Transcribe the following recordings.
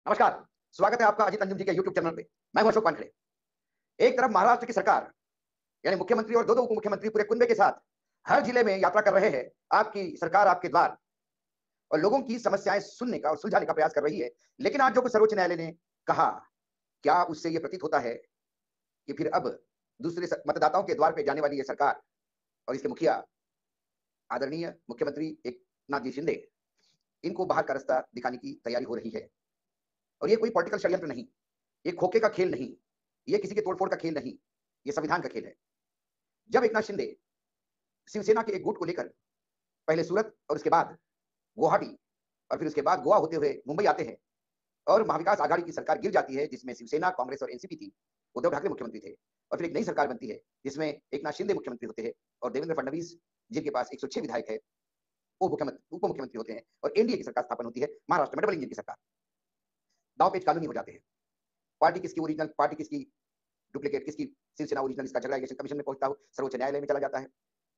नमस्कार, स्वागत है आपका अजीत अंजुम जी के यूट्यूब चैनल पे। मैं हूं अशोक वानखेड़े। एक तरफ महाराष्ट्र की सरकार यानी मुख्यमंत्री और दो-दो उप मुख्यमंत्री पूरे कुनबे के साथ हर जिले में यात्रा कर रहे हैं। आपकी सरकार आपके द्वार और लोगों की समस्याएं सुनने का और सुलझाने का प्रयास कर रही है। लेकिन आज जो कुछ सर्वोच्च न्यायालय ने कहा, क्या उससे यह प्रतीत होता है कि फिर अब दूसरे मतदाताओं के द्वार पे जाने वाली ये सरकार और इसके मुखिया आदरणीय मुख्यमंत्री एकनाथ जी शिंदे इनको बाहर का रास्ता दिखाने की तैयारी हो रही है। और ये कोई पॉलिटिकल षड्यंत्र नहीं, ये खोखे का खेल नहीं, ये किसी के तोड़फोड़ का खेल नहीं, ये संविधान का खेल है। जब एकनाथ शिंदे शिवसेना के एक गुट को लेकर पहले सूरत और उसके बाद गुवाहाटी और फिर उसके बाद गोवा होते हुए मुंबई आते हैं और महाविकास आघाड़ी की सरकार गिर जाती है जिसमें शिवसेना, कांग्रेस और एनसीपी थी। उद्धव ठाकरे मुख्यमंत्री थे और फिर एक नई सरकार बनती है जिसमें एकनाथ शिंदे मुख्यमंत्री होते हैं और देवेंद्र फडणवीस जिनके पास 106 विधायक है वो उप मुख्यमंत्री होते हैं और एनडीए की सरकार स्थापन होती है महाराष्ट्र में डबल इंजन की सरकार। दाव पेच कानूनी हो जाते हैं। पार्टी किसकी ओरिजिनल, पार्टी किसकी डुप्लीकेट, किसकी शिवसेना ओरिजिनल, इसका झगड़ा इलेक्शन कमीशन में पहुंचता हो, सर्वोच्च न्यायालय में चला जाता है।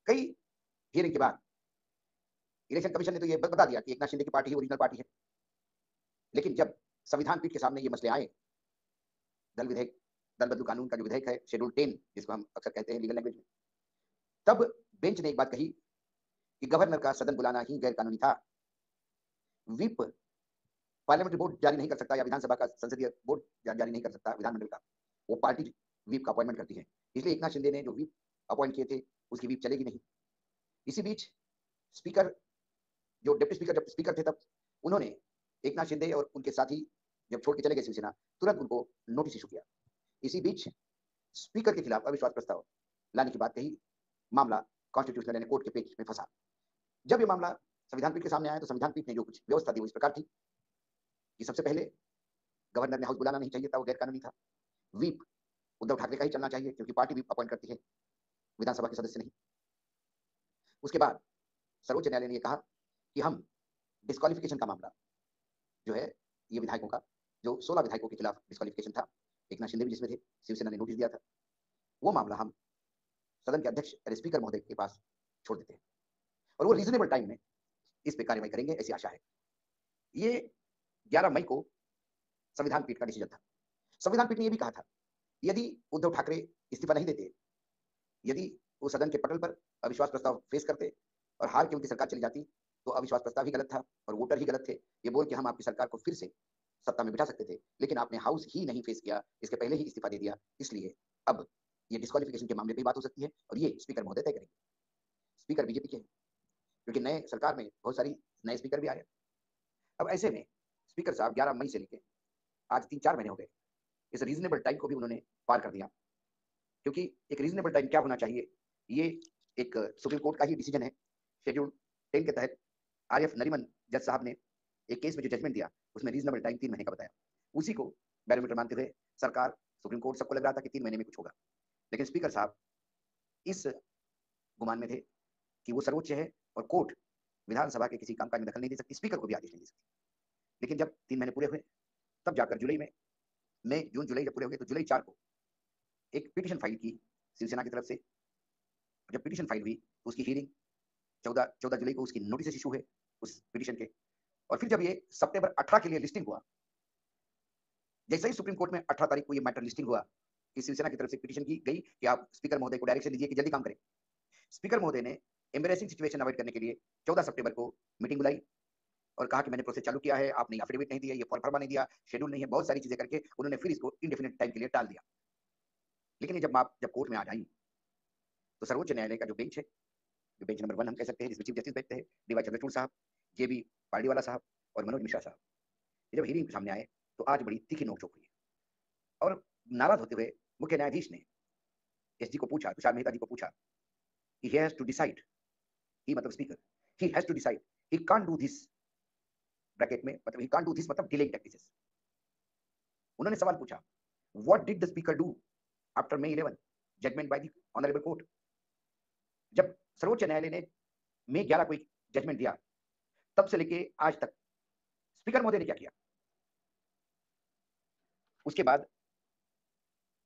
कई हियरिंग के बाद इलेक्शन कमीशन ने तो ये बता दिया कि एकनाथ शिंदे की पार्टी ही ओरिजिनल पार्टी है। लेकिन जब संविधान पीठ के सामने ये मसले आए, दल विधेयक, दल बदलू कानून का जो विधेयक है शेड्यूल 10 जिसको हम अक्सर कहते हैं लीगल लैंग्वेज में, तब बेंच ने एक बात कही कि गवर्नर का सदन बुलाना ही गैर कानूनी था। विप पार्लियामेंट्री बोर्ड जारी नहीं कर सकता या विधानसभा का संसदीय बोर्ड जारी नहीं कर सकता विधानमंडल का, वो पार्टी व्हीप का अपॉइंटमेंट करती है। इसलिए एकनाथ शिंदे ने जो व्हीप अपॉइंट किए थे उसकी व्हीप चलेगी नहीं। इसी बीच स्पीकर, जो डिप्टी स्पीकर जब स्पीकर थे तब उन्होंने एकनाथ शिंदे और उनके साथी जब छोड़ के चले गए शिवसेना, तुरंत उनको नोटिस इशू किया। इसी बीच स्पीकर के खिलाफ अविश्वास प्रस्ताव लाने की बात कही। मामला कॉन्स्टिट्यूशनल यानी कोर्ट के पेज में फंसा। जब ये मामला संविधान पीठ के सामने आया तो संविधान पीठ ने जो कुछ व्यवस्था दी वो इस प्रकार थी कि सबसे पहले गवर्नर ने हाउस बुलाना नहीं चाहिए था, वो गैर कानूनी था। व्हीप उद्धव ठाकरे का ही चलना चाहिए क्योंकि पार्टी व्हीप अपॉइंट करती है, विधानसभा के सदस्य नहीं। उसके बाद सर्वोच्च न्यायालय ने यह कहा कि हम डिस्क्वालिफिकेशन का मामला जो है, ये विधायकों का जो 16 विधायकों के खिलाफ डिस्क्वालिफिकेशन था, एकनाथ शिंदे भी जिसमें थे, शिवसेना ने नोटिस दिया था, वो मामला हम सदन के अध्यक्ष यानी स्पीकर महोदय के पास छोड़ देते हैं और वो रीजनेबल टाइम में इस पे कार्रवाई करेंगे, ऐसी आशा है। ये 11 मई को संविधान पीठ का डिसीजन था। संविधान पीठ ने यह भी कहा था यदि उद्धव ठाकरे इस्तीफा नहीं देते, यदि वो सदन के पटल पर अविश्वास प्रस्ताव फेस करते और हार के उनकी सरकार चली जाती तो अविश्वास प्रस्ताव ही गलत था और वोटर ही गलत थे। ये बोल के हम आपकी सरकार को फिर से सत्ता में बिठा सकते थे, लेकिन आपने हाउस ही नहीं फेस किया, इसके पहले ही इस्तीफा दे दिया, इसलिए अब ये डिस्क्वालिफिकेशन के मामले पे बात हो सकती है और ये स्पीकर महोदय तय करेंगे। स्पीकर बीजेपी के हैं क्योंकि नए सरकार में बहुत सारी नए स्पीकर भी आए। अब ऐसे में स्पीकर साहब 11 मई से लेके आज 3-4 महीने हो गए, इस रीजनेबल टाइम को भी उन्होंने पार कर दिया। क्योंकि एक रीजनेबल टाइम क्या होना चाहिए, ये एक सुप्रीम कोर्ट का ही डिसीजन है। शेड्यूल 10 के तहत आर एफ नरीमन जज साहब ने एक केस में जो जजमेंट दिया उसमें रीजनेबल टाइम 3 महीने का बताया। उसी को बैरोमीटर मानते हुए सरकार, सुप्रीम कोर्ट, सबको लग रहा था कि 3 महीने में कुछ होगा। लेकिन स्पीकर साहब इस गुमान में थे कि वो सर्वोच्च है और कोर्ट विधानसभा के किसी कामकाज में दखल नहीं दे सकती, स्पीकर को भी आदेश नहीं दे सकती। लेकिन जब 3 महीने पूरे हुए तब जाकर जुलाई में, मई जून जुलाई जब पूरे हो गए तो जुलाई 4 को एक पिटीशन फाइल की शिवसेना की तरफ से। जब पिटीशन फाइल हुई तो उसकी हियरिंग 14 जुलाई को उसकी नोटिस इशू हुए उस पिटीशन के। और फिर जब ये सितंबर 18 के लिए लिस्टिंग हुआ, जैसे ही सुप्रीम कोर्ट में 18 तारीख को ये मैटर लिस्टिंग हुआ कि शिवसेना की तरफ से पिटीशन की गई कि आप स्पीकर महोदय को डायरेक्शन दीजिए कि जल्दी काम करें। स्पीकर महोदय ने एम्बेरेसिंग सिचुएशन अवॉइड करने के लिए 14 सितंबर को मीटिंग बुलाई और कहा कि मैंने प्रोसेस चालू किया है, आपने एफिडेविट नहीं दिया, ये फॉर्म भरवा नहीं दिया, शेड्यूल नहीं है, बहुत सारी चीजें करके उन्होंने फिर इसको इंडेफिनिट टाइम के लिए टाल दिया। लेकिन ये जब कोर्ट में आ जाई तो सर्वोच्च न्यायालय का जो बेंच है, जो बेंच नंबर 1 हम कह सकते हैं, जिसमें चीफ जस्टिस बैठते हैं, डीवाई चंद्रचूड़ साहब, जेबी पार्डीवाला साहब और मनोज मिश्रा साहब, ये जब हियरिंग सामने आए तो आज बड़ी तीखी नोकझोंक हुई और नाराज होते हुए मुख्य न्यायाधीश ने एसजी को पूछा, तुषार मेहता जी को पूछा कि he has to decide, he मतलब speaker, he has to decide, he can't do this, bracket में मतलब ही कांट डू दिस मतलब डिलेइंग प्रैक्टिसेस। उन्होंने सवाल पूछा, what did the speaker do after May 11 judgement by the honourable court. जब सर्वोच्च न्यायालय ने May 11 को जजमेंट दिया तब से लेके आज तक स्पीकर महोदय ने क्या किया। उसके बाद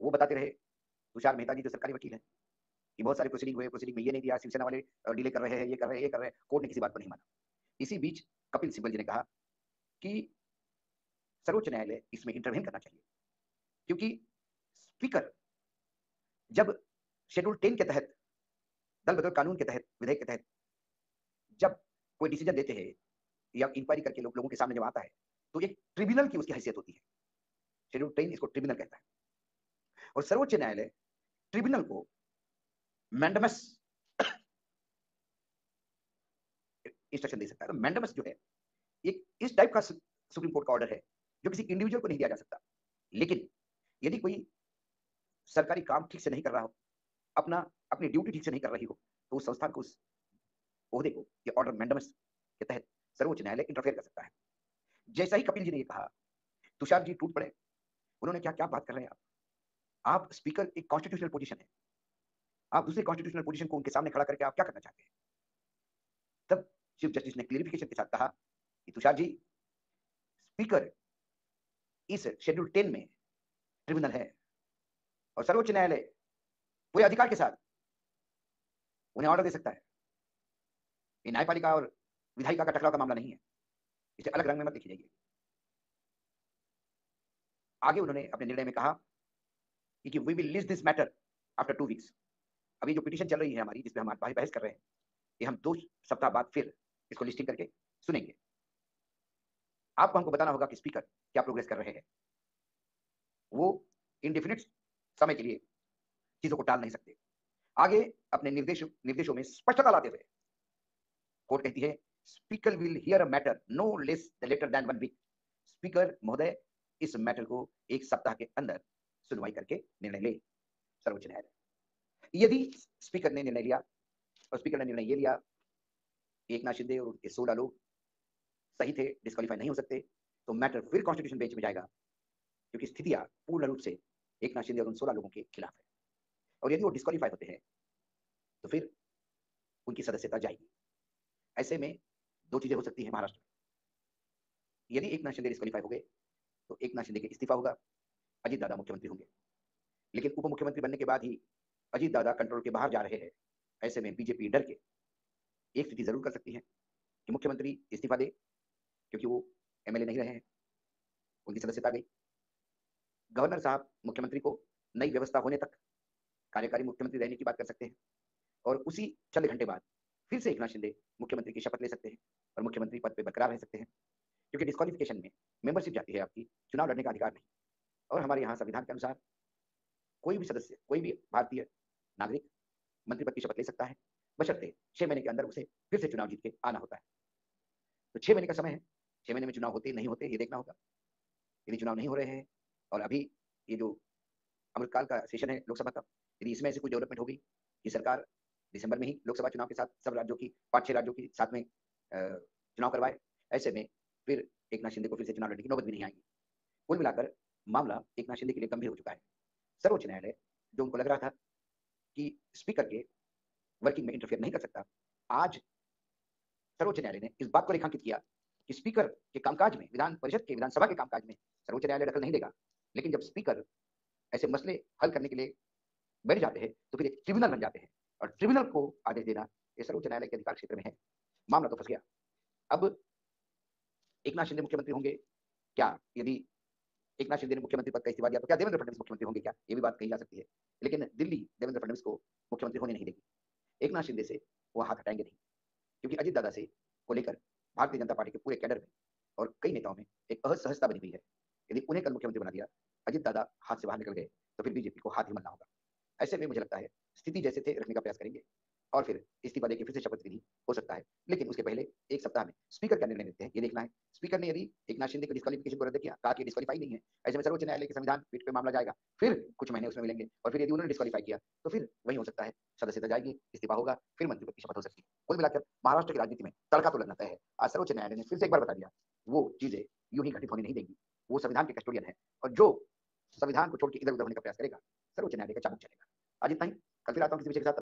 वो बताते रहे, तुषार मेहता जी जो सरकारी वकील है, कि बहुत सारे प्रोसीडिंग हुए, प्रोसीडिंग में ये नहीं दिया, शिवसेना वाले डिले कर रहे हैं, ये कर रहे हैं, ये कर रहे हैं, कोर्ट ने किसी बात को नहीं माना। इसी बीच कपिल सिब्बल जी ने कहा कि सर्वोच्च न्यायालय इसमें इंटरवेन करना चाहिए, क्योंकि स्पीकर जब शेड्यूल 10 के तहत, दल बदल कानून के तहत, विधेयक के तहत जब कोई डिसीजन देते हैं या इंक्वायरी करके लोगों के सामने जब आता है, तो एक ट्रिब्यूनल की उसकी हैसियत होती है। शेड्यूल 10 इसको ट्रिब्यूनल कहता है, और सर्वोच्च न्यायालय ट्रिब्यूनल को मैंडमस इंस्ट्रक्शन दे सकता है। तो मैंडमस जो है, एक इस टाइप का सुप्रीम कोर्ट का ऑर्डर है जो किसी इंडिविजुअल को नहीं दिया जा सकता। लेकिन यदि कोई सरकारी काम ठीक से नहीं कर रहा हो, अपनी ड्यूटी ठीक से नहीं कर रही हो, तो उस संस्थान को, उस ओहदे को, ये ऑर्डर मैंडमस के तहत सर्वोच्च न्यायालय इंटरफेयर कर सकता है। जैसा ही कपिल जी ने ये कहा, तुषार जी टूट पड़े। उन्होंने क्या क्या बात कर रहे हैं आप स्पीकर, एक कॉन्स्टिट्यूशनल पोजीशन है, आप दूसरे कॉन्स्टिट्यूशनल पोजीशन को उनके सामने खड़ा करके आप क्या करना चाहते हैं? तब चीफ जस्टिस ने क्लियरिफिकेशन के साथ कहा कि तुषार जी, स्पीकर इस शेड्यूल 10 में ट्रिब्यूनल है, और सर्वोच्च न्यायालय पूरे अधिकार के साथ उन्हें ऑर्डर दे सकता है। ये न्यायपालिका और विधायिका का टकराव का मामला नहीं है, इसे अलग रंग में मत देखी जाइए। आगे उन्होंने अपने निर्णय में कहा कि we will list this matter after 2 weeks. अभी जो पिटीशन चल रही है हमारी, जिसपे हम आज बहस कर रहे हैं, ये हम 2 सप्ताह बाद फिर इसको लिस्टिंग करके सुनेंगे। आपको हमको बताना होगा कि स्पीकर क्या प्रोग्रेस कर रहे हैं। वो इंडेफिनिट समय के लिए चीजों को टाल नहीं सकते। आगे अपने निर्देशों में स्पष्टता लाते हुए कोर्ट कहती है, speaker will hear a matter no less later than 1 week. Speaker महोदय इस मैटर को 1 सप्ताह के अंदर सुनवाई करके निर्णय ले। सर्वोच्च न्यायालय यदि स्पीकर ने निर्णय लिया, और स्पीकर ने निर्णय ये लिया, एकनाथ शिंदे और 16 लोग सही थे, डिस्क्वालीफाई नहीं हो सकते, तो मैटर फिर कॉन्स्टिट्यूशन बेंच में जाएगा, क्योंकि स्थितियां पूर्ण रूप से एकनाथ शिंदे और उन 16 लोगों के खिलाफ है। और यदि वो डिस्क्वालीफाई होते हैं, तो फिर उनकी सदस्यता जाएगी। ऐसे में 2 चीजें हो सकती हैं महाराष्ट्र में। यदि एकनाथ शिंदे डिस्क्वालीफाई हो गए, तो एकनाथ शिंदे के इस्तीफा होगा, अजीत दादा मुख्यमंत्री होंगे। लेकिन उप मुख्यमंत्री बनने के बाद ही अजीत दादा कंट्रोल के बाहर जा रहे हैं। ऐसे में बीजेपी डर के एक स्थिति जरूर कर सकती है कि मुख्यमंत्री इस्तीफा दे, क्योंकि वो एमएलए नहीं रहे हैं, उनकी सदस्यता गई। गवर्नर साहब मुख्यमंत्री को नई व्यवस्था होने तक कार्यकारी मुख्यमंत्री रहने की बात कर सकते हैं, और उसी चंद घंटे बाद फिर से एकनाथ शिंदे मुख्यमंत्री की शपथ ले सकते हैं और मुख्यमंत्री पद पर बरकरार रह सकते हैं, क्योंकि डिस्क्वालिफिकेशन में मेंबरशिप जाती है आपकी, चुनाव लड़ने का अधिकार नहीं। और हमारे यहाँ संविधान के अनुसार कोई भी सदस्य, कोई भी भारतीय नागरिक मंत्री पद की शपथ ले सकता है, बशर्ते 6 महीने के अंदर उसे फिर से चुनाव जीत के आना होता है। तो 6 महीने का समय है, 6 महीने में चुनाव होते नहीं होते ये देखना होगा। यदि चुनाव नहीं हो रहे हैं, और अभी ये जो अमृतकाल का सेशन है लोकसभा का, यदि इसमें से कोई डेवलपमेंट होगी, ये सरकार दिसंबर में ही लोकसभा चुनाव के साथ सब राज्यों की, 5-6 राज्यों की साथ में चुनाव करवाए, ऐसे में फिर एकनाथ शिंदे को फिर से चुनाव लड़ने की नौबत भी नहीं आएगी। कुल मिलाकर मामला एकनाथ शिंदे के लिए गंभीर हो चुका है। सर्वोच्च न्यायालय, जो उनको लग रहा था कि स्पीकर के वर्किंग में इंटरफेयर नहीं कर सकता, आज सर्वोच्च न्यायालय ने इस बात को रेखांकित किया कि स्पीकर के कामकाज में, विधान परिषद के, विधानसभा के कामकाज में सर्वोच्च न्यायालय दखल नहीं देगा। लेकिन जब स्पीकर ऐसे मसले हल करने के लिए बैठ जाते हैं, तो फिर एक ट्रिब्यूनल बन जाते हैं, और ट्रिब्यूनल को आदेश देना ये सर्वोच्च न्यायालय के अधिकार क्षेत्र में है। मामला तो फंस गया। अब एकनाथ शिंदे मुख्यमंत्री होंगे क्या? यदि एकनाथ शिंदे ने मुख्यमंत्री पद का इस्तीफा दिया, तो क्या देवेंद्र फडणवीस मुख्यमंत्री होंगे क्या? ये भी बात कही जा सकती है। लेकिन दिल्ली देवेंद्र फडणवीस को मुख्यमंत्री होने नहीं देगी। एकनाथ शिंदे से वो हाथ हटाएंगे नहीं, क्योंकि अजीत दादा से को लेकर भारतीय जनता पार्टी के पूरे कैडर में और कई नेताओं में एक असहजता बनी हुई है। यदि उन्हें कल मुख्यमंत्री बना दिया, अजीत दादा हाथ से बाहर निकल गए, तो फिर बीजेपी को हाथ ही मलना होगा। ऐसे में मुझे लगता है स्थिति जैसे थे रखने का प्रयास करेंगे, और फिर इस्तीफा देकर फिर से शपथ विधि हो सकता है। लेकिन उसके पहले 1 सप्ताह में स्पीकर क्या निर्णय लेते हैं, ये देखना है। स्पीकर ने यदि एकनाथ शिंदे को डिस्क्वालिफिकेशन को रद्द किया, कहा कि डिस्क्वालीफाई नहीं है, ऐसे में सर्वोच्च न्यायालय के संविधान पीठ पे मामला जाएगा, फिर कुछ महीने उसमें मिलेंगे, और फिर यदि उन्होंने डिस्क्वालीफाई किया, तो फिर वही हो सकता है, सदस्यता जाएगी, इस्तीफा होगा, फिर मंत्री पद की शपथ हो सकती है। कुल मिलाकर महाराष्ट्र की राजनीति में तड़का तो लगना तय है। आज सर्वोच्च न्यायालय ने फिर से एक बार बता दिया, वो चीजें यूं ही घटित होने नहीं देगी। वो संविधान के कस्टोडियन है, और जो संविधान को छोड़ के इधर उधर होने का प्रयास करेगा, सर्वोच्च न्यायालय का चाबुक चलेगा। आज इतना ही, कल फिर आता हूं किसी विषय के साथ।